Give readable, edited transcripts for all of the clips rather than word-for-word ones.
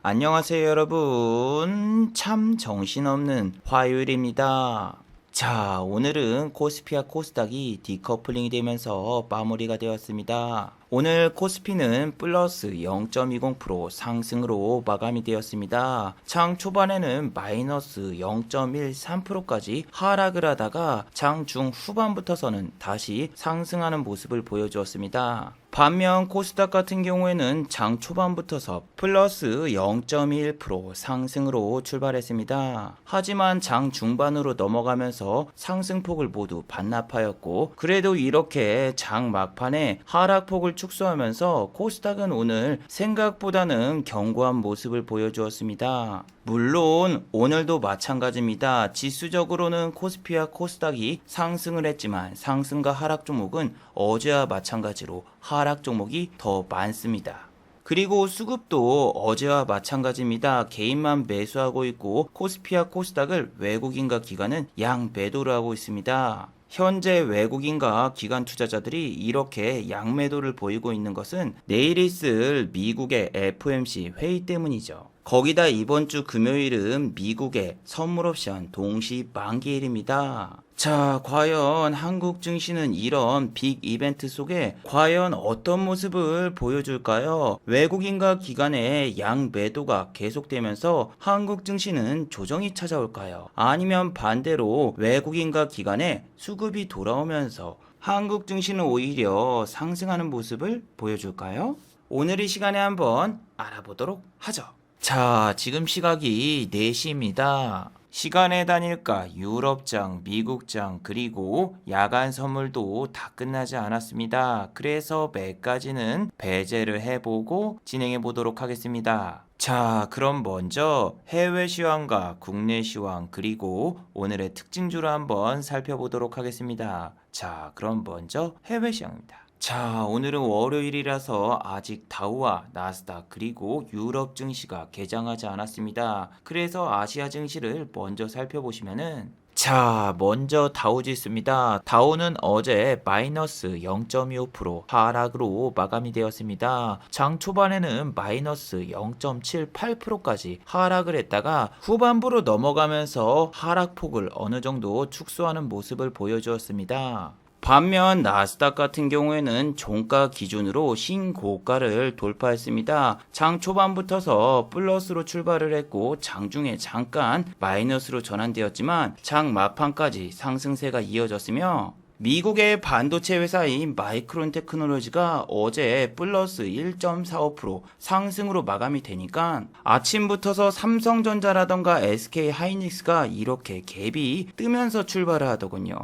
안녕하세요 여러분. 참 정신없는 화요일입니다. 자, 오늘은 코스피와 코스닥이 디커플링이 되면서 마무리가 되었습니다. 오늘 코스피는 플러스 0.20% 상승으로 마감이 되었습니다. 장 초반에는 마이너스 0.13%까지 하락을 하다가 장 중 후반부터서는 다시 상승하는 모습을 보여주었습니다. 반면 코스닥 같은 경우에는 장 초반부터서 플러스 0.1% 상승으로 출발했습니다. 하지만 장 중반으로 넘어가면서 상승폭을 모두 반납하였고, 그래도 이렇게 장 막판에 하락폭을 축소하면서 코스닥은 오늘 생각보다는 견고한 모습을 보여주었습니다. 물론 오늘도 마찬가지입니다. 지수적으로는 코스피와 코스닥이 상승을 했지만 상승과 하락 종목은 어제와 마찬가지로 하락 종목이 더 많습니다. 그리고 수급도 어제와 마찬가지입니다. 개인만 매수하고 있고 코스피와 코스닥을 외국인과 기관은 양 매도를 하고 있습니다. 현재 외국인과 기관 투자자들이 이렇게 양매도를 보이고 있는 것은 내일 있을 미국의 FOMC 회의 때문이죠. 거기다 이번 주 금요일은 미국의 선물 옵션 동시 만기일입니다. 자, 과연 한국 증시는 이런 빅 이벤트 속에 과연 어떤 모습을 보여줄까요? 외국인과 기관의 양 매도가 계속되면서 한국 증시는 조정이 찾아올까요? 아니면 반대로 외국인과 기관의 수급이 돌아오면서 한국 증시는 오히려 상승하는 모습을 보여줄까요? 오늘 이 시간에 한번 알아보도록 하죠. 자, 지금 시각이 4시입니다. 시간의 단일가, 유럽장, 미국장, 그리고 야간 선물도 다 끝나지 않았습니다. 그래서 매까지는 배제를 해보고 진행해 보도록 하겠습니다. 자, 그럼 먼저 해외 시황과 국내 시황, 그리고 오늘의 특징주를 한번 살펴보도록 하겠습니다. 자, 그럼 먼저 해외 시황입니다. 자, 오늘은 월요일이라서 아직 다우와 나스닥 그리고 유럽 증시가 개장하지 않았습니다. 그래서 아시아 증시를 먼저 살펴보시면은, 자, 먼저 다우지수입니다. 다우는 어제 마이너스 0.25% 하락으로 마감이 되었습니다. 장 초반에는 마이너스 0.78%까지 하락을 했다가 후반부로 넘어가면서 하락폭을 어느 정도 축소하는 모습을 보여주었습니다. 반면 나스닥 같은 경우에는 종가 기준으로 신고가를 돌파했습니다. 장 초반부터서 플러스로 출발을 했고 장중에 잠깐 마이너스로 전환되었지만 장 막판까지 상승세가 이어졌으며, 미국의 반도체 회사인 마이크론 테크놀로지가 어제 플러스 1.45% 상승으로 마감이 되니까 아침부터서 삼성전자라던가 SK 하이닉스가 이렇게 갭이 뜨면서 출발을 하더군요.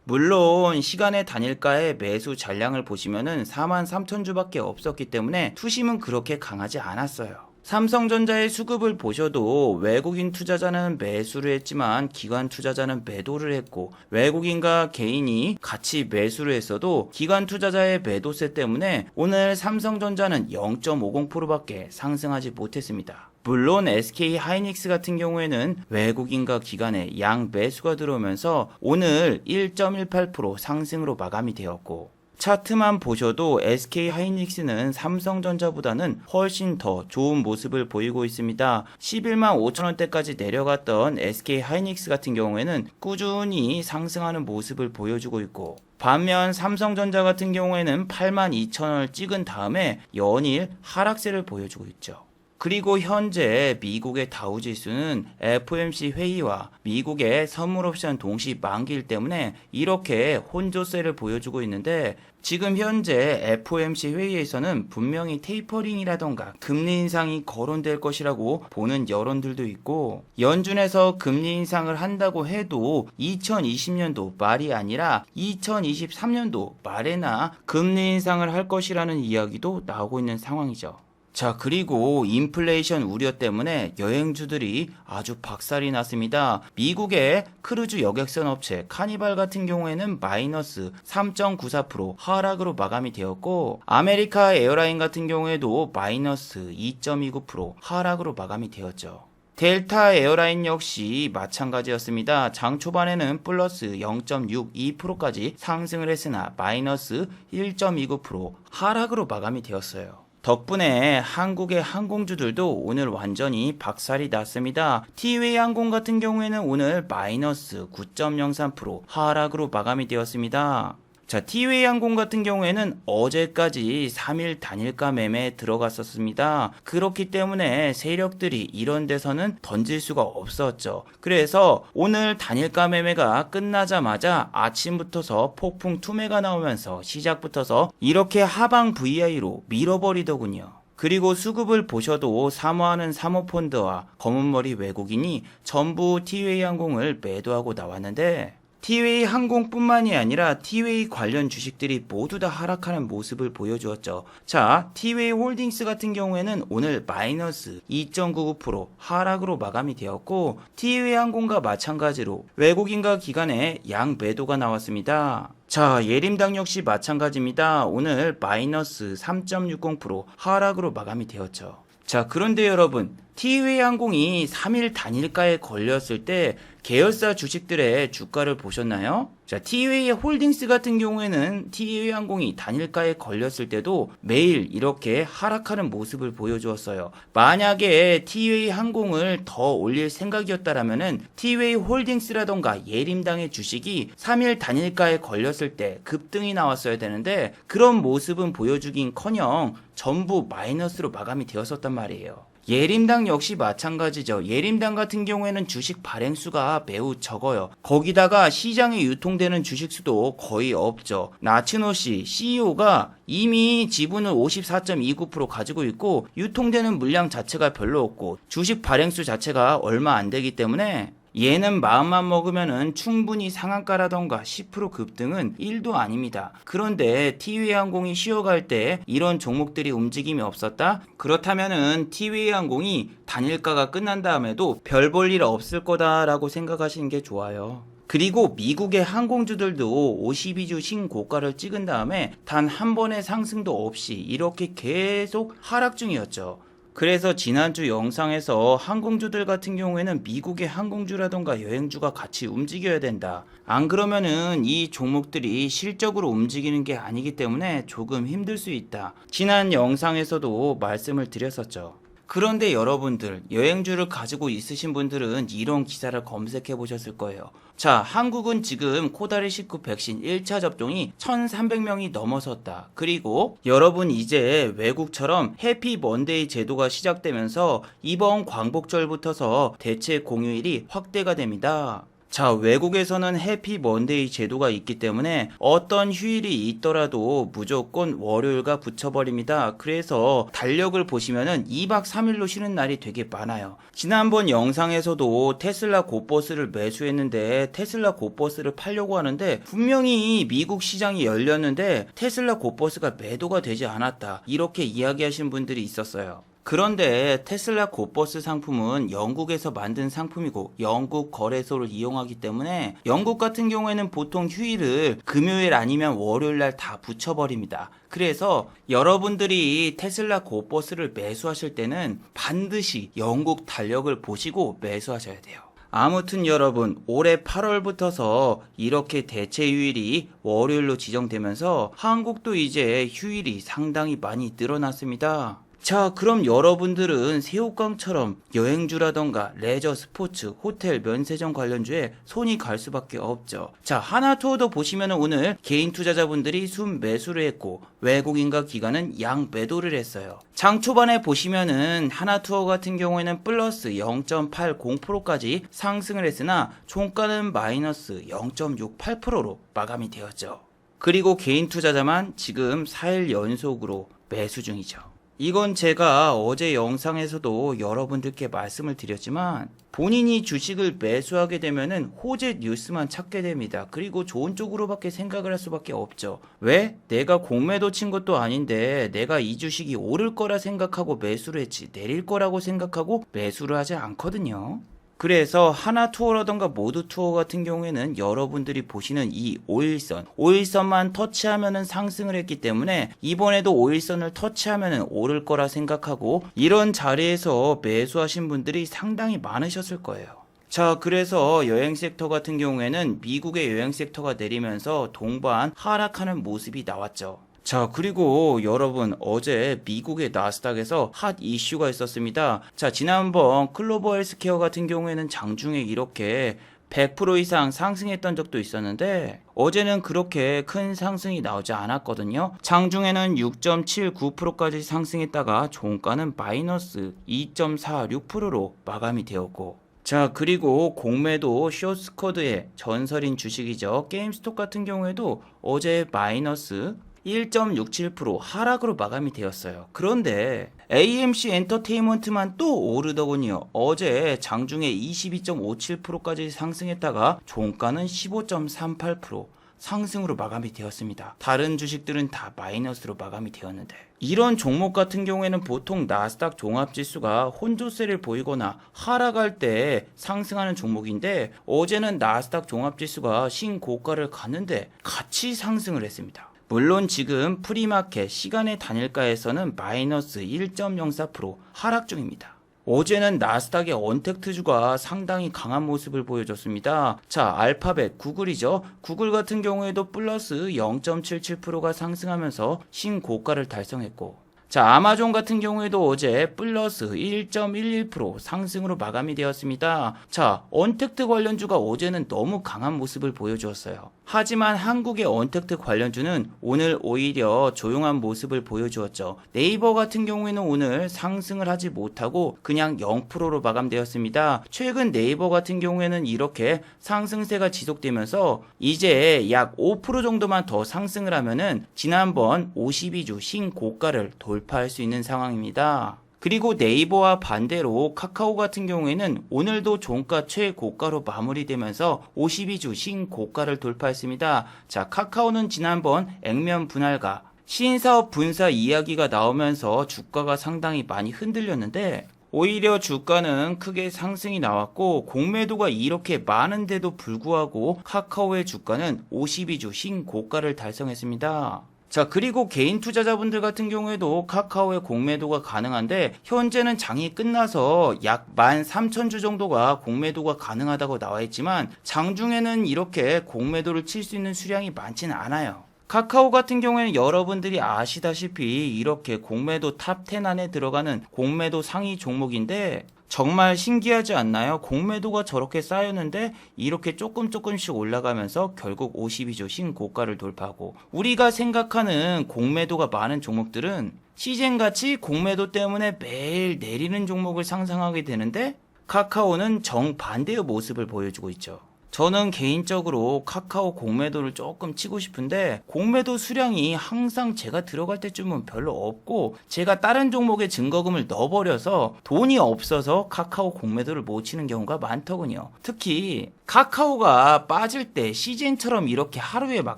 물론 시간의 단일가의 매수 잔량을 보시면은 43,000주밖에 없었기 때문에 투심은 그렇게 강하지 않았어요. 삼성전자의 수급을 보셔도 외국인 투자자는 매수를 했지만 기관 투자자는 매도를 했고, 외국인과 개인이 같이 매수를 했어도 기관 투자자의 매도세 때문에 오늘 삼성전자는 0.50%밖에 상승하지 못했습니다. 물론 SK 하이닉스 같은 경우에는 외국인과 기관의 양 매수가 들어오면서 오늘 1.18% 상승으로 마감이 되었고, 차트만 보셔도 SK 하이닉스는 삼성전자보다는 훨씬 더 좋은 모습을 보이고 있습니다. 11만 5천원대까지 내려갔던 SK 하이닉스 같은 경우에는 꾸준히 상승하는 모습을 보여주고 있고, 반면 삼성전자 같은 경우에는 8만 2천원을 찍은 다음에 연일 하락세를 보여주고 있죠. 그리고 현재 미국의 다우지수는 FOMC 회의와 미국의 선물 옵션 동시 만기일 때문에 이렇게 혼조세를 보여주고 있는데, 지금 현재 FOMC 회의에서는 분명히 테이퍼링이라던가 금리 인상이 거론될 것이라고 보는 여론들도 있고, 연준에서 금리 인상을 한다고 해도 2020년도 말이 아니라 2023년도 말에나 금리 인상을 할 것이라는 이야기도 나오고 있는 상황이죠. 자, 그리고 인플레이션 우려 때문에 여행주들이 아주 박살이 났습니다. 미국의 크루즈 여객선 업체 카니발 같은 경우에는 마이너스 3.94% 하락으로 마감이 되었고, 아메리카 에어라인 같은 경우에도 마이너스 2.29% 하락으로 마감이 되었죠. 델타 에어라인 역시 마찬가지였습니다. 장 초반에는 플러스 0.62%까지 상승을 했으나 마이너스 1.29% 하락으로 마감이 되었어요. 덕분에 한국의 항공주들도 오늘 완전히 박살이 났습니다. 티웨이 항공 같은 경우에는 오늘 마이너스 9.03% 하락으로 마감이 되었습니다. 자, 티웨이 항공 같은 경우에는 어제까지 3일 단일가 매매에 들어갔었습니다. 그렇기 때문에 세력들이 이런 데서는 던질 수가 없었죠. 그래서 오늘 단일가 매매가 끝나자마자 아침부터서 폭풍 투매가 나오면서 시작부터서 이렇게 하방 VI로 밀어버리더군요. 그리고 수급을 보셔도 사모하는 사모펀드와 검은머리 외국인이 전부 티웨이 항공을 매도하고 나왔는데 티웨이 항공뿐만이 아니라 티웨이 관련 주식들이 모두 다 하락하는 모습을 보여주었죠. 자, 티웨이 홀딩스 같은 경우에는 오늘 마이너스 2.99% 하락으로 마감이 되었고 티웨이 항공과 마찬가지로 외국인과 기관의 양 매도가 나왔습니다. 자, 예림당 역시 마찬가지입니다. 오늘 마이너스 3.60% 하락으로 마감이 되었죠. 자, 그런데 여러분, 티웨이 항공이 3일 단일가에 걸렸을 때 계열사 주식들의 주가를 보셨나요? 자, 티웨이 홀딩스 같은 경우에는 티웨이 항공이 단일가에 걸렸을 때도 매일 이렇게 하락하는 모습을 보여주었어요. 만약에 티웨이 항공을 더 올릴 생각이었다라면은 티웨이 홀딩스라던가 예림당의 주식이 3일 단일가에 걸렸을 때 급등이 나왔어야 되는데 그런 모습은 보여주긴커녕 전부 마이너스로 마감이 되었었단 말이에요. 예림당 역시 마찬가지죠. 예림당 같은 경우에는 주식 발행수가 매우 적어요. 거기다가 시장에 유통되는 주식수도 거의 없죠. 나츠노씨 CEO가 이미 지분을 54.29% 가지고 있고 유통되는 물량 자체가 별로 없고 주식 발행수 자체가 얼마 안 되기 때문에 얘는 마음만 먹으면은 충분히 상한가라던가 10% 급등은 1도 아닙니다. 그런데 티웨이 항공이 쉬어갈 때 이런 종목들이 움직임이 없었다? 그렇다면은 티웨이 항공이 단일가가 끝난 다음에도 별 볼 일 없을 거다라고 생각하시는 게 좋아요. 그리고 미국의 항공주들도 52주 신고가를 찍은 다음에 단 한 번의 상승도 없이 이렇게 계속 하락 중이었죠. 그래서 지난주 영상에서 항공주들 같은 경우에는 미국의 항공주라던가 여행주가 같이 움직여야 된다. 안 그러면은 이 종목들이 실적으로 움직이는 게 아니기 때문에 조금 힘들 수 있다. 지난 영상에서도 말씀을 드렸었죠. 그런데 여러분들, 여행주를 가지고 있으신 분들은 이런 기사를 검색해 보셨을 거예요. 자, 한국은 지금 코다리19 백신 1차 접종이 1,300명이 넘어섰다. 그리고 여러분 이제 외국처럼 해피 먼데이 제도가 시작되면서 이번 광복절부터서 대체 공휴일이 확대가 됩니다. 자, 외국에서는 해피 먼데이 제도가 있기 때문에 어떤 휴일이 있더라도 무조건 월요일과 붙여버립니다. 그래서 달력을 보시면은 2박 3일로 쉬는 날이 되게 많아요. 지난번 영상에서도 테슬라 곧버스를 매수했는데 테슬라 곧버스를 팔려고 하는데 분명히 미국 시장이 열렸는데 테슬라 곧버스가 매도가 되지 않았다. 이렇게 이야기하신 분들이 있었어요. 그런데 테슬라 곧버스 상품은 영국에서 만든 상품이고 영국 거래소를 이용하기 때문에 영국 같은 경우에는 보통 휴일을 금요일 아니면 월요일 날 다 붙여버립니다. 그래서 여러분들이 테슬라 곧버스를 매수하실 때는 반드시 영국 달력을 보시고 매수하셔야 돼요. 아무튼 여러분, 올해 8월부터서 이렇게 대체 휴일이 월요일로 지정되면서 한국도 이제 휴일이 상당히 많이 늘어났습니다. 자, 그럼 여러분들은 새우깡처럼 여행주라던가 레저, 스포츠, 호텔, 면세점 관련주에 손이 갈 수밖에 없죠. 자, 하나투어도 보시면 오늘 개인 투자자분들이 순 매수를 했고 외국인과 기관은 양 매도를 했어요. 장 초반에 보시면은 하나투어 같은 경우에는 플러스 0.80%까지 상승을 했으나 종가는 마이너스 0.68%로 마감이 되었죠. 그리고 개인 투자자만 지금 4일 연속으로 매수 중이죠. 이건 제가 어제 영상에서도 여러분들께 말씀을 드렸지만 본인이 주식을 매수하게 되면은 호재 뉴스만 찾게 됩니다. 그리고 좋은 쪽으로밖에 생각을 할 수밖에 없죠. 왜? 내가 공매도 친 것도 아닌데 내가 이 주식이 오를 거라 생각하고 매수를 했지 내릴 거라고 생각하고 매수를 하지 않거든요. 그래서 하나투어라던가 모두투어 같은 경우에는 여러분들이 보시는 이 5일선만 터치하면은 상승을 했기 때문에 이번에도 5일선을 터치하면은 오를 거라 생각하고 이런 자리에서 매수하신 분들이 상당히 많으셨을 거예요. 자, 그래서 여행 섹터 같은 경우에는 미국의 여행 섹터가 내리면서 동반 하락하는 모습이 나왔죠. 자, 그리고 여러분, 어제 미국의 나스닥에서 핫 이슈가 있었습니다. 자, 지난번 클로버 헬스케어 같은 경우에는 장중에 이렇게 100% 이상 상승했던 적도 있었는데 어제는 그렇게 큰 상승이 나오지 않았거든요. 장중에는 6.79%까지 상승했다가 종가는 마이너스 2.46%로 마감이 되었고, 자, 그리고 공매도 쇼스코드의 전설인 주식이죠. 게임스톱 같은 경우에도 어제 마이너스 1.67% 하락으로 마감이 되었어요. 그런데 AMC 엔터테인먼트만 또 오르더군요. 어제 장중에 22.57%까지 상승했다가 종가는 15.38% 상승으로 마감이 되었습니다. 다른 주식들은 다 마이너스로 마감이 되었는데, 이런 종목 같은 경우에는 보통 나스닥 종합지수가 혼조세를 보이거나 하락할 때 상승하는 종목인데 어제는 나스닥 종합지수가 신고가를 갔는데 같이 상승을 했습니다. 물론 지금 프리마켓 시간의 단일가에서는 마이너스 1.04% 하락 중입니다. 어제는 나스닥의 언택트주가 상당히 강한 모습을 보여줬습니다. 자, 알파벳 구글이죠. 구글 같은 경우에도 플러스 0.77%가 상승하면서 신고가를 달성했고, 자, 아마존 같은 경우에도 어제 플러스 1.11% 상승으로 마감이 되었습니다. 자, 언택트 관련주가 어제는 너무 강한 모습을 보여주었어요. 하지만 한국의 언택트 관련주는 오늘 오히려 조용한 모습을 보여주었죠. 네이버 같은 경우에는 오늘 상승을 하지 못하고 그냥 0%로 마감되었습니다. 최근 네이버 같은 경우에는 이렇게 상승세가 지속되면서 이제 약 5% 정도만 더 상승을 하면은 지난번 52주 신고가를 돌파할 수 있는 상황입니다. 그리고 네이버와 반대로 카카오 같은 경우에는 오늘도 종가 최고가로 마무리되면서 52주 신고가를 돌파했습니다. 자, 카카오는 지난번 액면 분할과 신사업 분사 이야기가 나오면서 주가가 상당히 많이 흔들렸는데 오히려 주가는 크게 상승이 나왔고 공매도가 이렇게 많은데도 불구하고 카카오의 주가는 52주 신고가를 달성했습니다. 자, 그리고 개인 투자자분들 같은 경우에도 카카오의 공매도가 가능한데 현재는 장이 끝나서 약 13,000주 정도가 공매도가 가능하다고 나와 있지만 장중에는 이렇게 공매도를 칠 수 있는 수량이 많지는 않아요. 카카오 같은 경우에는 여러분들이 아시다시피 이렇게 공매도 탑 10 안에 들어가는 공매도 상위 종목인데 정말 신기하지 않나요? 공매도가 저렇게 쌓였는데 이렇게 조금씩 올라가면서 결국 52주 신고가를 돌파하고, 우리가 생각하는 공매도가 많은 종목들은 시젠같이 공매도 때문에 매일 내리는 종목을 상상하게 되는데 카카오는 정반대의 모습을 보여주고 있죠. 저는 개인적으로 카카오 공매도를 조금 치고 싶은데 공매도 수량이 항상 제가 들어갈 때쯤은 별로 없고 제가 다른 종목에 증거금을 넣어버려서 돈이 없어서 카카오 공매도를 못 치는 경우가 많더군요. 특히 카카오가 빠질 때 시즌처럼 이렇게 하루에 막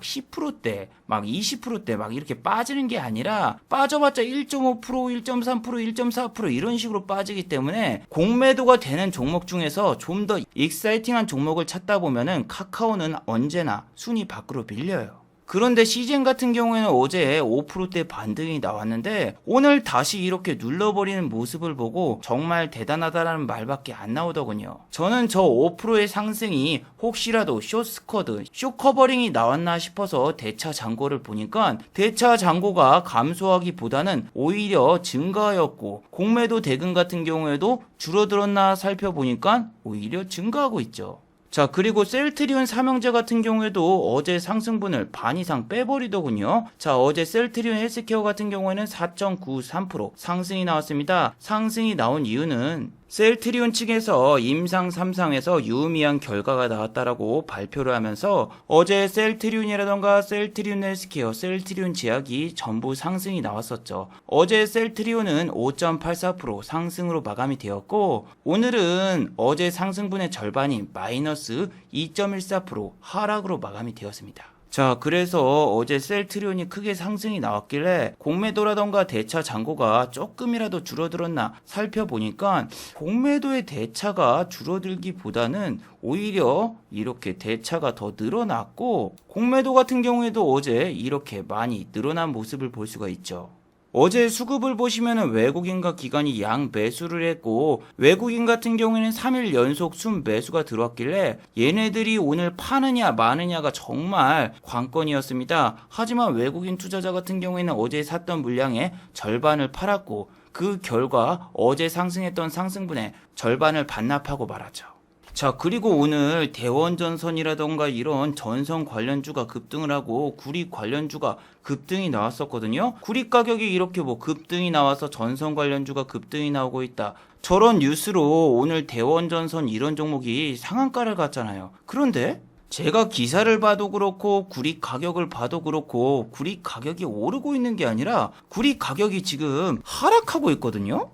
10%대 막 20%대 막 이렇게 빠지는 게 아니라 빠져봤자 1.5%, 1.3%, 1.4% 이런 식으로 빠지기 때문에 공매도가 되는 종목 중에서 좀 더 익사이팅한 종목을 찾다 보면은 카카오는 언제나 순위 밖으로 밀려요. 그런데 시즌 같은 경우에는 어제 5%대 반등이 나왔는데 오늘 다시 이렇게 눌러버리는 모습을 보고 정말 대단하다라는 말밖에 안 나오더군요. 저는 저 5%의 상승이 혹시라도 숏스쿼드, 숏커버링이 나왔나 싶어서 대차 잔고를 보니까 대차 잔고가 감소하기보다는 오히려 증가하였고 공매도 대금 같은 경우에도 줄어들었나 살펴보니까 오히려 증가하고 있죠. 자, 그리고 셀트리온 삼형제 같은 경우에도 어제 상승분을 반 이상 빼버리더군요. 자, 어제 셀트리온 헬스케어 같은 경우에는 4.93% 상승이 나왔습니다. 상승이 나온 이유는 셀트리온 측에서 임상 3상에서 유의미한 결과가 나왔다라고 발표를 하면서 어제 셀트리온이라던가 셀트리온 헬스케어, 셀트리온 제약이 전부 상승이 나왔었죠. 어제 셀트리온은 5.84% 상승으로 마감이 되었고 오늘은 어제 상승분의 절반인 마이너스 2.14% 하락으로 마감이 되었습니다. 자, 그래서 어제 셀트리온이 크게 상승이 나왔길래 공매도라던가 대차 잔고가 조금이라도 줄어들었나 살펴보니까 공매도의 대차가 줄어들기보다는 오히려 이렇게 대차가 더 늘어났고 공매도 같은 경우에도 어제 이렇게 많이 늘어난 모습을 볼 수가 있죠. 어제 수급을 보시면은 외국인과 기관이 양 매수를 했고 외국인 같은 경우에는 3일 연속 순 매수가 들어왔길래 얘네들이 오늘 파느냐 마느냐가 정말 관건이었습니다. 하지만 외국인 투자자 같은 경우에는 어제 샀던 물량의 절반을 팔았고 그 결과 어제 상승했던 상승분의 절반을 반납하고 말았죠. 자, 그리고 오늘 대원전선이라던가 이런 전선 관련주가 급등을 하고 구리 관련주가 급등이 나왔었거든요. 구리 가격이 이렇게 뭐 급등이 나와서 전선 관련주가 급등이 나오고 있다. 저런 뉴스로 오늘 대원전선 이런 종목이 상한가를 갔잖아요. 그런데 제가 기사를 봐도 그렇고 구리 가격을 봐도 그렇고 구리 가격이 오르고 있는 게 아니라 구리 가격이 지금 하락하고 있거든요.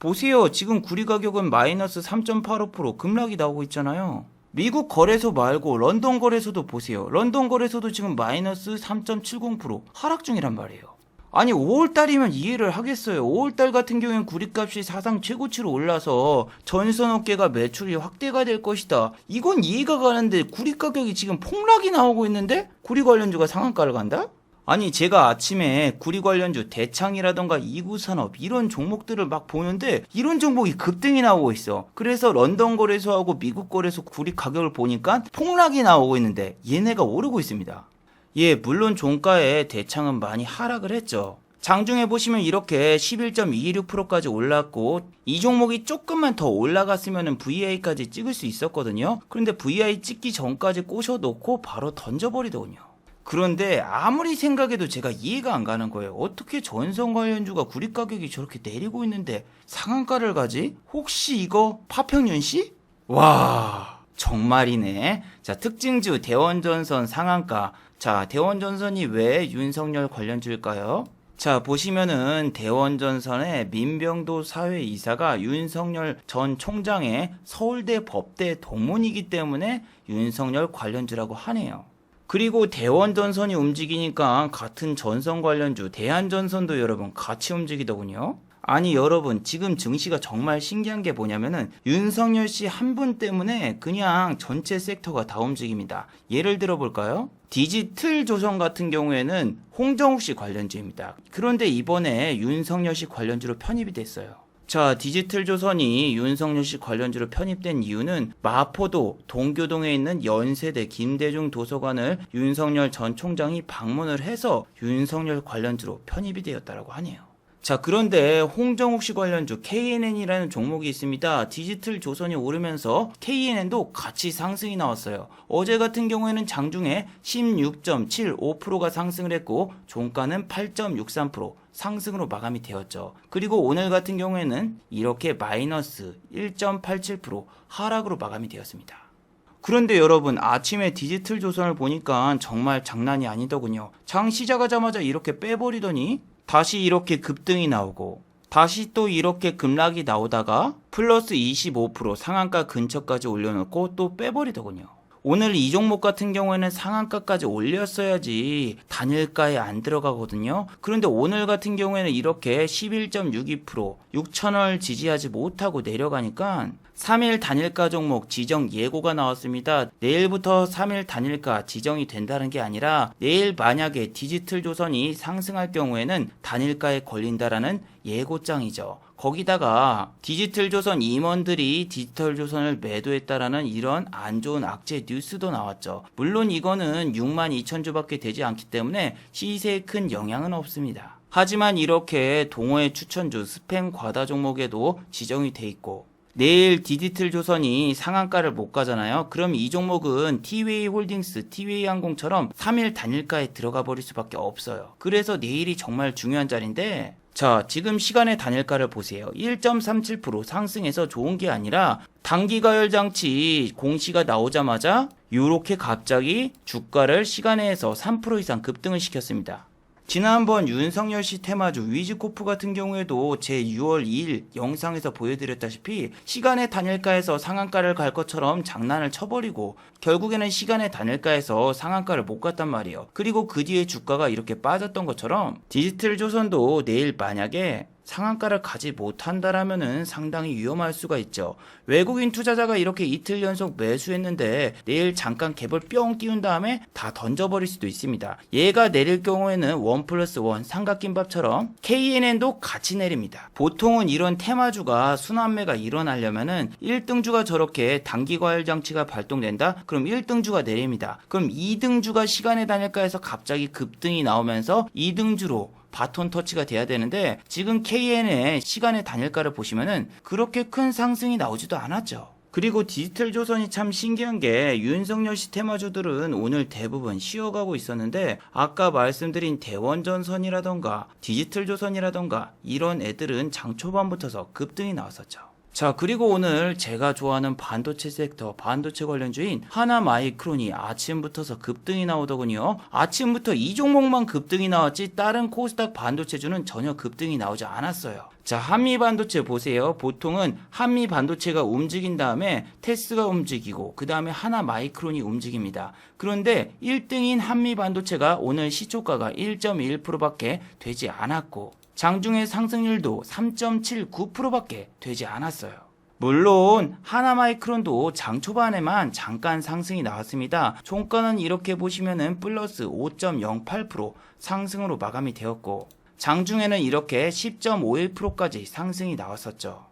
보세요. 지금 구리 가격은 마이너스 3.85% 급락이 나오고 있잖아요. 미국 거래소 말고 런던 거래소도 보세요. 런던 거래소도 지금 마이너스 3.70% 하락 중이란 말이에요. 아니 5월달이면 이해를 하겠어요. 5월달 같은 경우엔 구리값이 사상 최고치로 올라서 전선업계가 매출이 확대가 될 것이다. 이건 이해가 가는데 구리 가격이 지금 폭락이 나오고 있는데 구리 관련주가 상한가를 간다? 아니 제가 아침에 구리 관련주 대창이라던가 이구산업 이런 종목들을 막 보는데 이런 종목이 급등이 나오고 있어. 그래서 런던 거래소하고 미국 거래소 구리 가격을 보니까 폭락이 나오고 있는데 얘네가 오르고 있습니다. 예, 물론 종가에 대창은 많이 하락을 했죠. 장중에 보시면 이렇게 11.26%까지 올랐고 이 종목이 조금만 더 올라갔으면 VI까지 찍을 수 있었거든요. 그런데 VI 찍기 전까지 꼬셔놓고 바로 던져버리더군요. 그런데 아무리 생각해도 제가 이해가 안 가는 거예요. 어떻게 전선 관련주가 구리 가격이 저렇게 내리고 있는데 상한가를 가지? 혹시 이거 파평윤씨? 와, 정말이네. 자, 특징주 대원전선 상한가. 자, 대원전선이 왜 윤석열 관련주일까요? 자, 보시면은 대원전선의 민병도 사회이사가 윤석열 전 총장의 서울대 법대 동문이기 때문에 윤석열 관련주라고 하네요. 그리고 대원전선이 움직이니까 같은 전선 관련주 대한전선도 여러분 같이 움직이더군요. 아니 여러분 지금 증시가 정말 신기한 게 뭐냐면은 윤석열 씨 한 분 때문에 그냥 전체 섹터가 다 움직입니다. 예를 들어 볼까요? 디지털조선 같은 경우에는 홍정욱 씨 관련주입니다. 그런데 이번에 윤석열 씨 관련주로 편입이 됐어요. 자, 디지털조선이 윤석열 씨 관련주로 편입된 이유는 마포도 동교동에 있는 연세대 김대중 도서관을 윤석열 전 총장이 방문을 해서 윤석열 관련주로 편입이 되었다고 하네요. 자, 그런데 홍정욱 씨 관련주 KNN이라는 종목이 있습니다. 디지털조선이 오르면서 KNN도 같이 상승이 나왔어요. 어제 같은 경우에는 장중에 16.75%가 상승을 했고 종가는 8.63% 상승으로 마감이 되었죠. 그리고 오늘 같은 경우에는 이렇게 마이너스 1.87% 하락으로 마감이 되었습니다. 그런데 여러분 아침에 디지털조선을 보니까 정말 장난이 아니더군요. 장 시작하자마자 이렇게 빼버리더니 다시 이렇게 급등이 나오고 다시 또 이렇게 급락이 나오다가 플러스 25% 상한가 근처까지 올려놓고 또 빼버리더군요. 오늘 이 종목 같은 경우에는 상한가까지 올렸어야지 단일가에 안 들어가거든요. 그런데 오늘 같은 경우에는 이렇게 11.62% 6,000원을 지지하지 못하고 내려가니까 3일 단일가 종목 지정 예고가 나왔습니다. 내일부터 3일 단일가 지정이 된다는 게 아니라 내일 만약에 디지털조선이 상승할 경우에는 단일가에 걸린다라는 예고장이죠. 거기다가 디지털조선 임원들이 디지털조선을 매도했다라는 이런 안 좋은 악재 뉴스도 나왔죠. 물론 이거는 62,000주밖에 되지 않기 때문에 시세에 큰 영향은 없습니다. 하지만 이렇게 동호회 추천주 스팸 과다 종목에도 지정이 돼 있고 내일 디지털조선이 상한가를 못 가잖아요. 그럼 이 종목은 티웨이 홀딩스, 티웨이 항공처럼 3일 단일가에 들어가 버릴 수밖에 없어요. 그래서 내일이 정말 중요한 자리인데 자, 지금 시간의 단일가를 보세요. 1.37% 상승해서 좋은 게 아니라 단기가열 장치 공시가 나오자마자 이렇게 갑자기 주가를 시간에서 3% 이상 급등을 시켰습니다. 지난번 윤석열 씨 테마주 위즈코프 같은 경우에도 제 6월 2일 영상에서 보여드렸다시피 시간의 단일가에서 상한가를 갈 것처럼 장난을 쳐버리고 결국에는 시간의 단일가에서 상한가를 못 갔단 말이에요. 그리고 그 뒤에 주가가 이렇게 빠졌던 것처럼 디지털조선도 내일 만약에 상한가를 가지 못한다라면은 상당히 위험할 수가 있죠. 외국인 투자자가 이렇게 이틀 연속 매수했는데 내일 잠깐 갭을 뿅 띄운 다음에 다 던져버릴 수도 있습니다. 얘가 내릴 경우에는 1+1 삼각김밥처럼 KNN도 같이 내립니다. 보통은 이런 테마주가 순환매가 일어나려면은 1등주가 저렇게 단기과열 장치가 발동된다? 그럼 1등주가 내립니다. 그럼 2등주가 시간의 단일가에서 갑자기 급등이 나오면서 2등주로 바톤 터치가 돼야 되는데 지금 KN의 시간의 단일가를 보시면은 그렇게 큰 상승이 나오지도 않았죠. 그리고 디지털 조선이 참 신기한 게 윤석열 씨 테마주들은 오늘 대부분 쉬어가고 있었는데 아까 말씀드린 대원전선이라던가 디지털 조선이라던가 이런 애들은 장 초반부터서 급등이 나왔었죠. 자, 그리고 오늘 제가 좋아하는 반도체 섹터, 반도체 관련주인 하나마이크론이 아침부터서 급등이 나오더군요. 아침부터 이 종목만 급등이 나왔지 다른 코스닥 반도체주는 전혀 급등이 나오지 않았어요. 자, 한미반도체 보세요. 보통은 한미반도체가 움직인 다음에 테스가 움직이고 그 다음에 하나마이크론이 움직입니다. 그런데 1등인 한미반도체가 오늘 시초가가 1.1%밖에 되지 않았고 장중의 상승률도 3.79%밖에 되지 않았어요. 물론 하나마이크론도 장 초반에만 잠깐 상승이 나왔습니다. 종가는 이렇게 보시면은 플러스 5.08% 상승으로 마감이 되었고 장중에는 이렇게 10.51%까지 상승이 나왔었죠.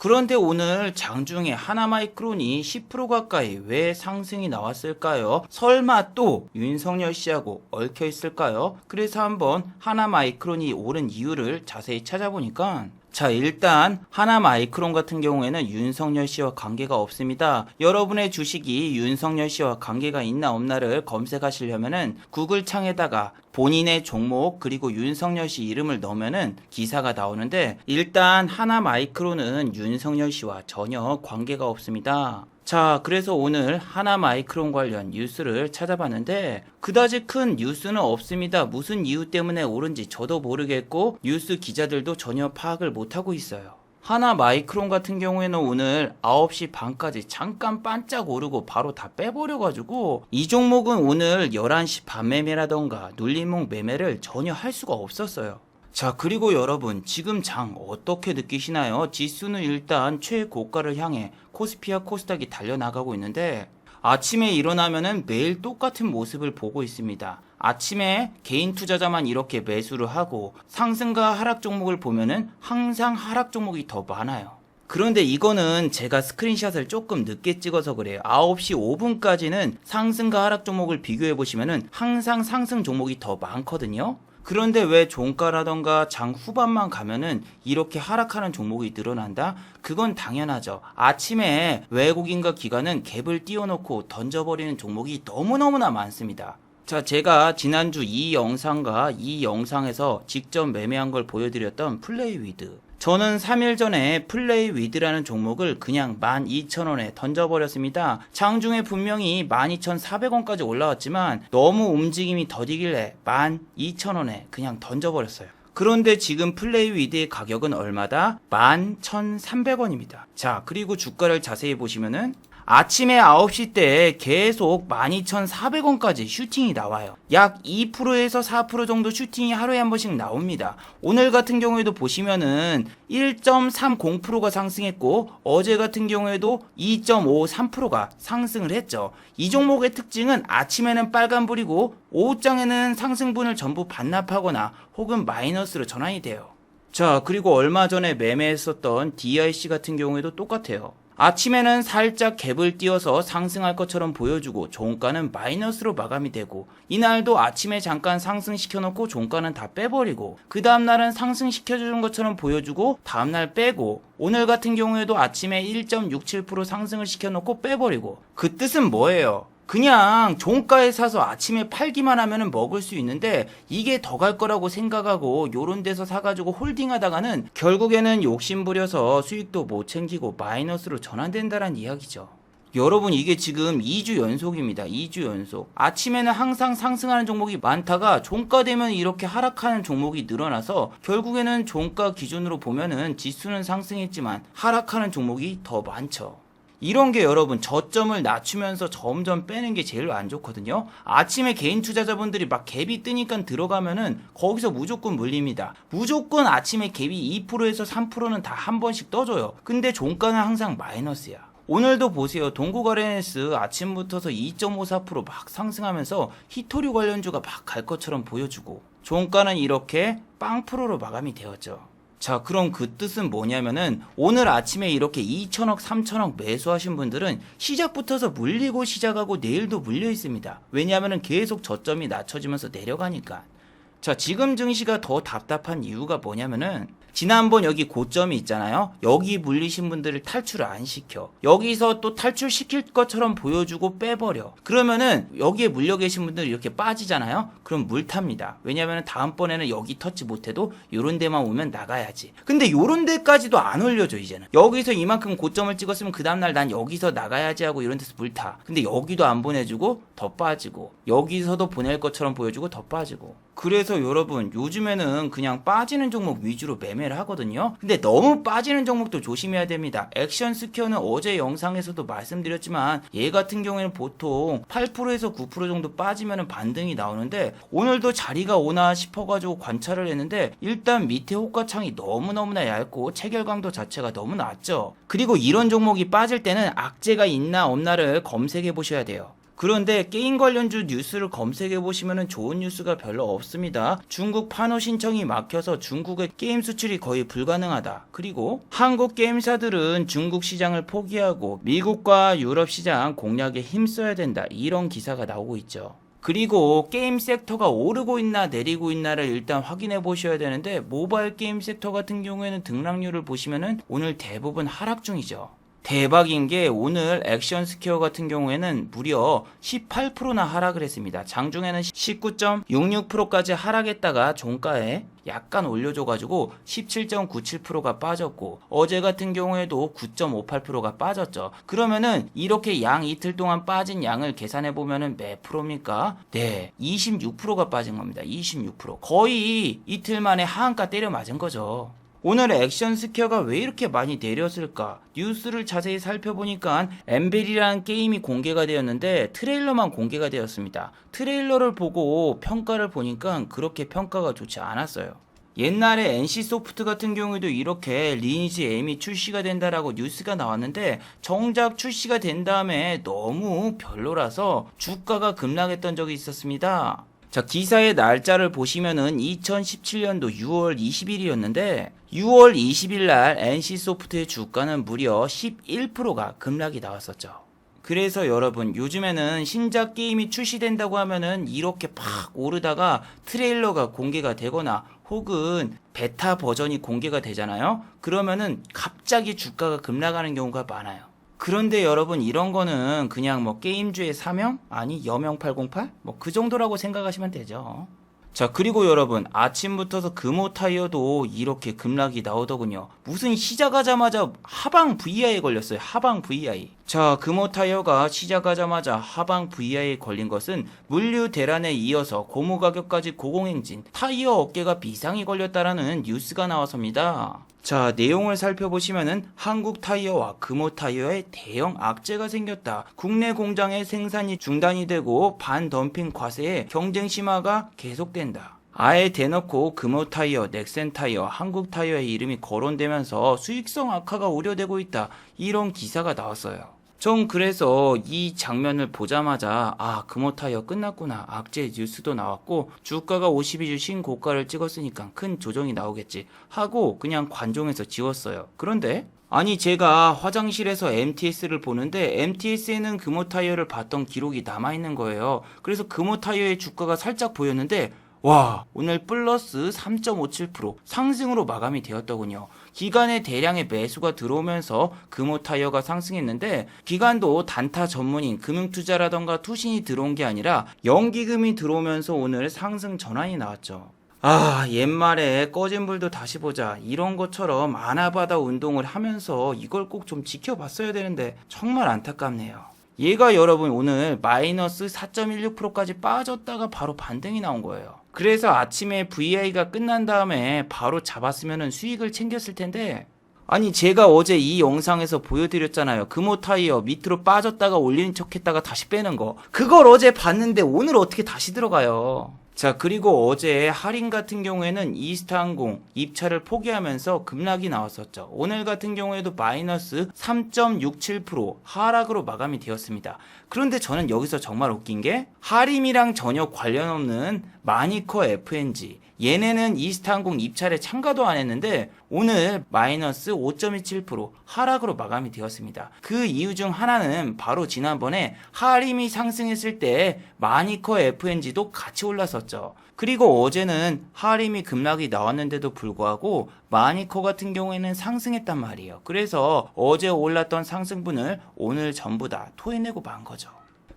그런데 오늘 장중에 하나마이크론이 10% 가까이 왜 상승이 나왔을까요? 설마 또 윤석열 씨하고 얽혀 있을까요? 그래서 한번 하나마이크론이 오른 이유를 자세히 찾아보니까 자, 일단 하나마이크론 같은 경우에는 윤석열 씨와 관계가 없습니다. 여러분의 주식이 윤석열 씨와 관계가 있나 없나를 검색하시려면은 구글 창에다가 본인의 종목 그리고 윤석열 씨 이름을 넣으면은 기사가 나오는데 일단 하나마이크론은 윤석열 씨와 전혀 관계가 없습니다. 자, 그래서 오늘 하나마이크론 관련 뉴스를 찾아봤는데 그다지 큰 뉴스는 없습니다. 무슨 이유 때문에 오른지 저도 모르겠고 뉴스 기자들도 전혀 파악을 못하고 있어요. 하나마이크론 같은 경우에는 오늘 9시 반까지 잠깐 반짝 오르고 바로 다 빼버려가지고 이 종목은 오늘 11시 반 매매라던가 눌림목 매매를 전혀 할 수가 없었어요. 자, 그리고 여러분 지금 장 어떻게 느끼시나요? 지수는 일단 최고가를 향해 코스피와 코스닥이 달려나가고 있는데 아침에 일어나면은 매일 똑같은 모습을 보고 있습니다. 아침에 개인 투자자만 이렇게 매수를 하고 상승과 하락 종목을 보면은 항상 하락 종목이 더 많아요. 그런데 이거는 제가 스크린샷을 조금 늦게 찍어서 그래요. 9시 5분까지는 상승과 하락 종목을 비교해 보시면은 항상 상승 종목이 더 많거든요. 그런데 왜 종가라던가 장 후반만 가면은 이렇게 하락하는 종목이 늘어난다? 그건 당연하죠. 아침에 외국인과 기관은 갭을 띄워놓고 던져버리는 종목이 너무너무나 많습니다. 자, 제가 지난주 이 영상과 이 영상에서 직접 매매한 걸 보여드렸던 플레이 위드. 저는 3일 전에 플레이 위드라는 종목을 그냥 12,000원에 던져버렸습니다. 장중에 분명히 12,400원까지 올라왔지만 너무 움직임이 더디길래 12,000원에 그냥 던져버렸어요. 그런데 지금 플레이 위드의 가격은 얼마다? 11,300원입니다. 자, 그리고 주가를 자세히 보시면은 아침에 9시 때 계속 12,400원까지 슈팅이 나와요. 약 2%에서 4% 정도 슈팅이 하루에 한 번씩 나옵니다. 오늘 같은 경우에도 보시면은 1.30%가 상승했고 어제 같은 경우에도 2.53%가 상승을 했죠. 이 종목의 특징은 아침에는 빨간불이고 오후장에는 상승분을 전부 반납하거나 혹은 마이너스로 전환이 돼요. 자, 그리고 얼마 전에 매매했었던 DIC 같은 경우에도 똑같아요. 아침에는 살짝 갭을 띄워서 상승할 것처럼 보여주고 종가는 마이너스로 마감이 되고 이날도 아침에 잠깐 상승시켜놓고 종가는 다 빼버리고 그 다음날은 상승시켜주는 것처럼 보여주고 다음날 빼고 오늘 같은 경우에도 아침에 1.67% 상승을 시켜놓고 빼버리고 그 뜻은 뭐예요? 그냥 종가에 사서 아침에 팔기만 하면 먹을 수 있는데 이게 더 갈 거라고 생각하고 요런 데서 사가지고 홀딩하다가는 결국에는 욕심부려서 수익도 못 챙기고 마이너스로 전환된다는 이야기죠. 여러분 이게 지금 2주 연속입니다. 2주 연속. 아침에는 항상 상승하는 종목이 많다가 종가 되면 이렇게 하락하는 종목이 늘어나서 결국에는 종가 기준으로 보면은 지수는 상승했지만 하락하는 종목이 더 많죠. 이런 게 여러분 저점을 낮추면서 점점 빼는 게 제일 안 좋거든요. 아침에 개인 투자자분들이 막 갭이 뜨니까 들어가면은 거기서 무조건 물립니다. 무조건 아침에 갭이 2%에서 3%는 다 한 번씩 떠줘요. 근데 종가는 항상 마이너스야. 오늘도 보세요. 동국아레네스 아침부터서 2.54%막 상승하면서 히토류 관련주가 막 갈 것처럼 보여주고 종가는 이렇게 빵 프로로 마감이 되었죠. 자, 그럼 그 뜻은 뭐냐면은 오늘 아침에 이렇게 2천억, 3천억 매수하신 분들은 시작부터서 물리고 시작하고 내일도 물려 있습니다. 왜냐하면은 계속 저점이 낮춰지면서 내려가니까. 자, 지금 증시가 더 답답한 이유가 뭐냐면은 지난번 여기 고점이 있잖아요. 여기 물리신 분들을 탈출을 안 시켜. 여기서 또 탈출시킬 것처럼 보여주고 빼버려. 그러면은 여기에 물려 계신 분들 이렇게 빠지잖아요. 그럼 물 탑니다. 왜냐면은 다음번에는 여기 터치 못해도 요런 데만 오면 나가야지. 근데 요런 데까지도 안 올려줘 이제는. 여기서 이만큼 고점을 찍었으면 그 다음날 난 여기서 나가야지 하고 이런 데서 물 타. 근데 여기도 안 보내주고 더 빠지고 여기서도 보낼 것처럼 보여주고 더 빠지고. 그래서 여러분 요즘에는 그냥 빠지는 종목 위주로 매매를 하거든요. 근데 너무 빠지는 종목도 조심해야 됩니다. 액션스퀘어는 어제 영상에서도 말씀드렸지만 얘 같은 경우에는 보통 8%에서 9% 정도 빠지면 반등이 나오는데 오늘도 자리가 오나 싶어가지고 관찰을 했는데 일단 밑에 호가창이 너무너무나 얇고 체결강도 자체가 너무 낮죠. 그리고 이런 종목이 빠질 때는 악재가 있나 없나를 검색해 보셔야 돼요. 그런데 게임 관련주 뉴스를 검색해 보시면 좋은 뉴스가 별로 없습니다. 중국 판호 신청이 막혀서 중국의 게임 수출이 거의 불가능하다. 그리고 한국 게임사들은 중국 시장을 포기하고 미국과 유럽 시장 공략에 힘써야 된다. 이런 기사가 나오고 있죠. 그리고 게임 섹터가 오르고 있나 내리고 있나를 일단 확인해 보셔야 되는데 모바일 게임 섹터 같은 경우에는 등락률을 보시면은 오늘 대부분 하락 중이죠. 대박인 게 오늘 액션스퀘어 같은 경우에는 무려 18%나 하락을 했습니다. 장중에는 19.66%까지 하락했다가 종가에 약간 올려줘가지고 17.97%가 빠졌고 어제 같은 경우에도 9.58%가 빠졌죠. 그러면은 이렇게 양 이틀 동안 빠진 양을 계산해 보면은 몇 프로입니까? 네, 26%가 빠진 겁니다. 26%. 거의 이틀 만에 하한가 때려 맞은 거죠. 오늘 액션스퀘어가 왜 이렇게 많이 내렸을까? 뉴스를 자세히 살펴보니까 엠벨이라는 게임이 공개가 되었는데 트레일러만 공개가 되었습니다. 트레일러를 보고 평가를 보니까 그렇게 평가가 좋지 않았어요. 옛날에 NC소프트 같은 경우에도 이렇게 리니지 M이 출시가 된다라고 뉴스가 나왔는데 정작 출시가 된 다음에 너무 별로라서 주가가 급락했던 적이 있었습니다. 자, 기사의 날짜를 보시면은 2017년도 6월 20일이었는데 6월 20일 날 NC소프트의 주가는 무려 11%가 급락이 나왔었죠. 그래서 여러분 요즘에는 신작 게임이 출시된다고 하면은 이렇게 팍 오르다가 트레일러가 공개가 되거나 혹은 베타 버전이 공개가 되잖아요. 그러면은 갑자기 주가가 급락하는 경우가 많아요. 그런데 여러분 이런 거는 그냥 뭐 게임주의 사명? 아니 여명 808? 뭐 그 정도라고 생각하시면 되죠. 자, 그리고 여러분 아침부터서 금호타이어도 이렇게 급락이 나오더군요. 무슨 시작하자마자 하방 VI에 걸렸어요. 하방 VI. 자, 금호타이어가 시작하자마자 하방 VI에 걸린 것은 물류 대란에 이어서 고무 가격까지 고공행진, 타이어 업계가 비상이 걸렸다라는 뉴스가 나와서입니다. 자, 내용을 살펴보시면은 한국 타이어와 금호 타이어에 대형 악재가 생겼다. 국내 공장의 생산이 중단이 되고 반덤핑 과세에 경쟁 심화가 계속된다. 아예 대놓고 금호 타이어, 넥센 타이어, 한국 타이어의 이름이 거론되면서 수익성 악화가 우려되고 있다. 이런 기사가 나왔어요. 전 그래서 이 장면을 보자마자 금호 타이어 끝났구나. 악재 뉴스도 나왔고 주가가 52주 신고가를 찍었으니까 큰 조정이 나오겠지 하고 그냥 관종에서 지웠어요. 그런데 아니 제가 화장실에서 MTS를 보는데 MTS에는 금호 타이어를 봤던 기록이 남아있는 거예요. 그래서 금호 타이어의 주가가 살짝 보였는데 와, 오늘 플러스 3.57% 상승으로 마감이 되었더군요. 기관에 대량의 매수가 들어오면서 금호타이어가 상승했는데 기관도 단타 전문인 금융투자라던가 투신이 들어온 게 아니라 연기금이 들어오면서 오늘 상승 전환이 나왔죠. 옛말에 꺼진 불도 다시 보자 이런 것처럼 아나바다 운동을 하면서 이걸 꼭 좀 지켜봤어야 되는데 정말 안타깝네요. 얘가 여러분 오늘 마이너스 4.16%까지 빠졌다가 바로 반등이 나온 거예요. 그래서 아침에 VI가 끝난 다음에 바로 잡았으면 수익을 챙겼을 텐데 아니 제가 어제 이 영상에서 보여드렸잖아요. 금호 타이어 밑으로 빠졌다가 올리는 척 했다가 다시 빼는 거. 그걸 어제 봤는데 오늘 어떻게 다시 들어가요? 자, 그리고 어제 할인 같은 경우에는 이스타항공 입찰을 포기하면서 급락이 나왔었죠. 오늘 같은 경우에도 마이너스 3.67% 하락으로 마감이 되었습니다. 그런데 저는 여기서 정말 웃긴 게 할인이랑 전혀 관련 없는 마니커 FNG, 얘네는 이스타항공 입찰에 참가도 안 했는데 오늘 마이너스 5.27% 하락으로 마감이 되었습니다. 그 이유 중 하나는 바로 지난번에 하림이 상승했을 때 마니커 FNG도 같이 올랐었죠. 그리고 어제는 하림이 급락이 나왔는데도 불구하고 마니커 같은 경우에는 상승했단 말이에요. 그래서 어제 올랐던 상승분을 오늘 전부 다 토해내고 만 거죠.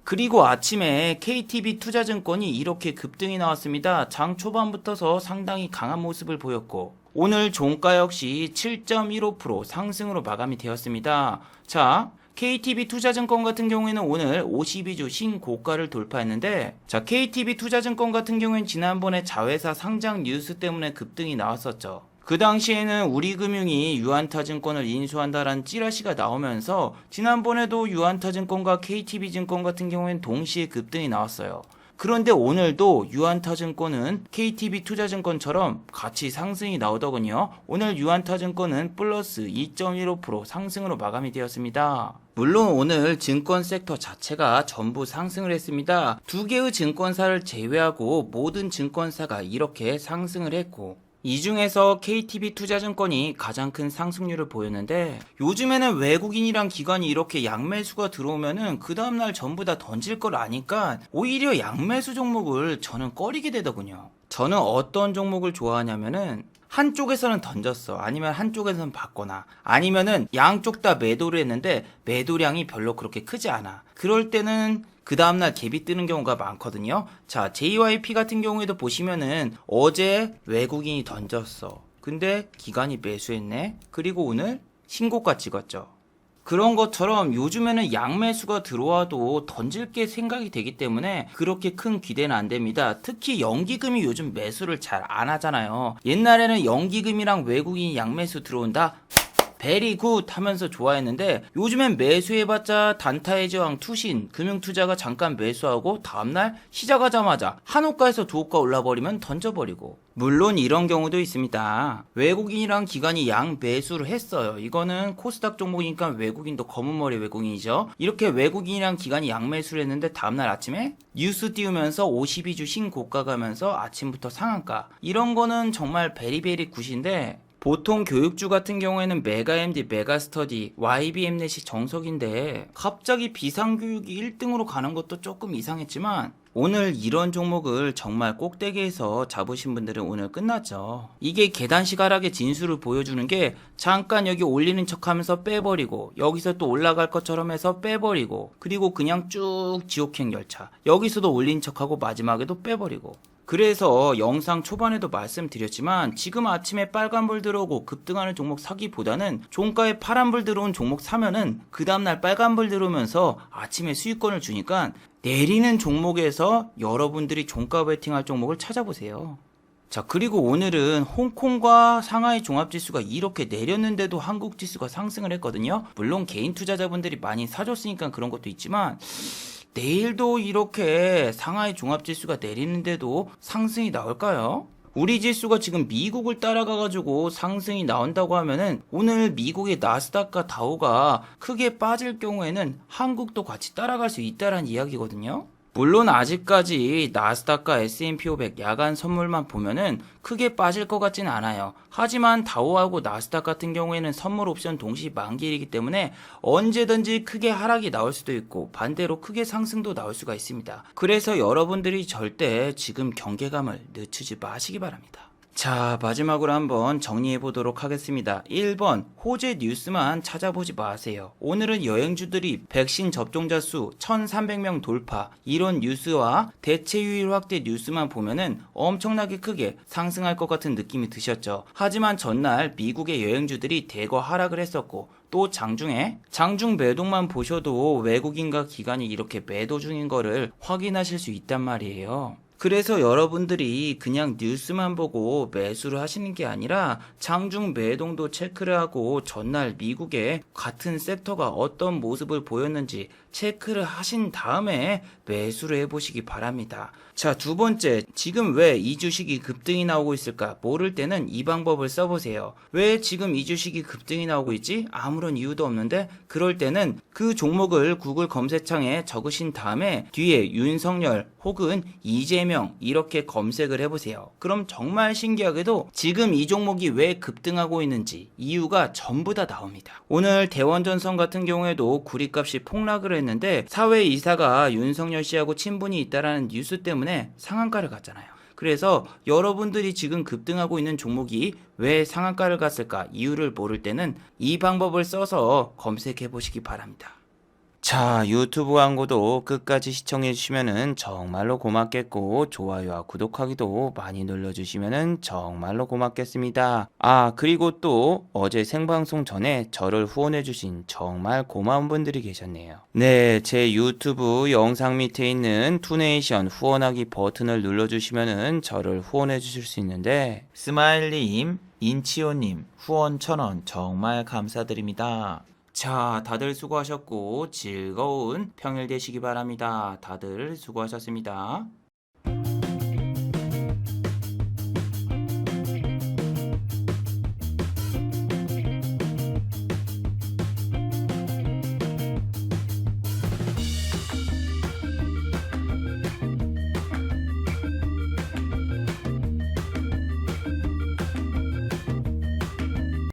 그리고 아침에 KTB 투자증권이 이렇게 급등이 나왔습니다. 장 초반부터서 상당히 강한 모습을 보였고 오늘 종가 역시 7.15% 상승으로 마감이 되었습니다. 자, KTB 투자증권 같은 경우에는 오늘 52주 신고가를 돌파했는데, 자, KTB 투자증권 같은 경우에는 지난번에 자회사 상장 뉴스 때문에 급등이 나왔었죠. 그 당시에는 우리금융이 유안타증권을 인수한다라는 찌라시가 나오면서 지난번에도 유안타증권과 KTB증권 같은 경우에는 동시에 급등이 나왔어요. 그런데 오늘도 유안타증권은 KTB투자증권처럼 같이 상승이 나오더군요. 오늘 유안타증권은 플러스 2.15% 상승으로 마감이 되었습니다. 물론 오늘 증권 섹터 자체가 전부 상승을 했습니다. 두 개의 증권사를 제외하고 모든 증권사가 이렇게 상승을 했고 이 중에서 KTB투자증권이 가장 큰 상승률을 보였는데 요즘에는 외국인이랑 기관이 이렇게 양매수가 들어오면은 그 다음날 전부 다 던질 걸 아니까 오히려 양매수 종목을 저는 꺼리게 되더군요. 저는 어떤 종목을 좋아하냐면은 한쪽에서는 던졌어. 아니면 한쪽에서는 받거나 아니면은 양쪽 다 매도를 했는데 매도량이 별로 그렇게 크지 않아. 그럴 때는 그 다음날 갭이 뜨는 경우가 많거든요. 자, JYP 같은 경우에도 보시면은 어제 외국인이 던졌어. 근데 기관이 매수했네. 그리고 오늘 신고가 찍었죠. 그런 것처럼 요즘에는 양매수가 들어와도 던질 게 생각이 되기 때문에 그렇게 큰 기대는 안 됩니다. 특히 연기금이 요즘 매수를 잘 안 하잖아요. 옛날에는 연기금이랑 외국인이 양매수 들어온다? 베리 굿 하면서 좋아했는데 요즘엔 매수해봤자 단타의 저항 투신 금융투자가 잠깐 매수하고 다음날 시작하자마자 한 호가에서 두 호가 올라버리면 던져버리고 물론 이런 경우도 있습니다. 외국인이랑 기관이 양 매수를 했어요. 이거는 코스닥 종목이니까 외국인도 검은머리 외국인이죠. 이렇게 외국인이랑 기관이 양 매수를 했는데 다음날 아침에 뉴스 띄우면서 52주 신고가 가면서 아침부터 상한가 이런 거는 정말 베리베리 굿인데 보통 교육주 같은 경우에는 메가MD, 메가스터디, YBM넷이 정석인데 갑자기 비상교육이 1등으로 가는 것도 조금 이상했지만 오늘 이런 종목을 정말 꼭대기에서 잡으신 분들은 오늘 끝났죠. 이게 계단식 하락의 진수를 보여주는 게 잠깐 여기 올리는 척하면서 빼버리고 여기서 또 올라갈 것처럼 해서 빼버리고 그리고 그냥 쭉 지옥행 열차 여기서도 올린 척하고 마지막에도 빼버리고 그래서 영상 초반에도 말씀드렸지만 지금 아침에 빨간불 들어오고 급등하는 종목 사기보다는 종가에 파란불 들어온 종목 사면은 그 다음날 빨간불 들어오면서 아침에 수익권을 주니까 내리는 종목에서 여러분들이 종가 베팅할 종목을 찾아보세요. 자, 그리고 오늘은 홍콩과 상하이 종합지수가 이렇게 내렸는데도 한국지수가 상승을 했거든요. 물론 개인 투자자분들이 많이 사줬으니까 그런 것도 있지만 내일도 이렇게 상하이 종합지수가 내리는데도 상승이 나올까요? 우리 지수가 지금 미국을 따라가가지고 상승이 나온다고 하면은 오늘 미국의 나스닥과 다우가 크게 빠질 경우에는 한국도 같이 따라갈 수 있다는 이야기거든요. 물론 아직까지 나스닥과 S&P 500 야간 선물만 보면은 크게 빠질 것 같지는 않아요. 하지만 다우하고 나스닥 같은 경우에는 선물 옵션 동시 만기이기 때문에 언제든지 크게 하락이 나올 수도 있고 반대로 크게 상승도 나올 수가 있습니다. 그래서 여러분들이 절대 지금 경계감을 늦추지 마시기 바랍니다. 자, 마지막으로 한번 정리해 보도록 하겠습니다. 1번, 호재 뉴스만 찾아보지 마세요. 오늘은 여행주들이 백신 접종자 수 1,300명 돌파 이런 뉴스와 대체유일 확대 뉴스만 보면은 엄청나게 크게 상승할 것 같은 느낌이 드셨죠. 하지만 전날 미국의 여행주들이 대거 하락을 했었고 또 장중 매도만 보셔도 외국인과 기관이 이렇게 매도 중인 거를 확인하실 수 있단 말이에요. 그래서 여러분들이 그냥 뉴스만 보고 매수를 하시는 게 아니라 장중 매동도 체크를 하고 전날 미국의 같은 섹터가 어떤 모습을 보였는지 체크를 하신 다음에 매수를 해보시기 바랍니다. 자, 두 번째, 지금 왜 이 주식이 급등이 나오고 있을까? 모를 때는 이 방법을 써보세요. 왜 지금 이 주식이 급등이 나오고 있지? 아무런 이유도 없는데? 그럴 때는 그 종목을 구글 검색창에 적으신 다음에 뒤에 윤석열 혹은 이재명 이렇게 검색을 해보세요. 그럼 정말 신기하게도 지금 이 종목이 왜 급등하고 있는지 이유가 전부 다 나옵니다. 오늘 대원전선 같은 경우에도 구리값이 폭락을 했는데 사회이사가 윤석열 씨하고 친분이 있다라는 뉴스 때문에 상한가를 갔잖아요. 그래서 여러분들이 지금 급등하고 있는 종목이 왜 상한가를 갔을까 이유를 모를 때는 이 방법을 써서 검색해 보시기 바랍니다. 자, 유튜브 광고도 끝까지 시청해주시면 정말로 고맙겠고, 좋아요와 구독하기도 많이 눌러주시면 정말로 고맙겠습니다. 아, 그리고 또 어제 생방송 전에 저를 후원해주신 정말 고마운 분들이 계셨네요. 네, 제 유튜브 영상 밑에 있는 투네이션 후원하기 버튼을 눌러주시면 저를 후원해주실 수 있는데, 스마일님, 인치호님, 후원 1000원 정말 감사드립니다. 자, 다들 수고하셨고 즐거운 평일 되시기 바랍니다. 다들 수고하셨습니다.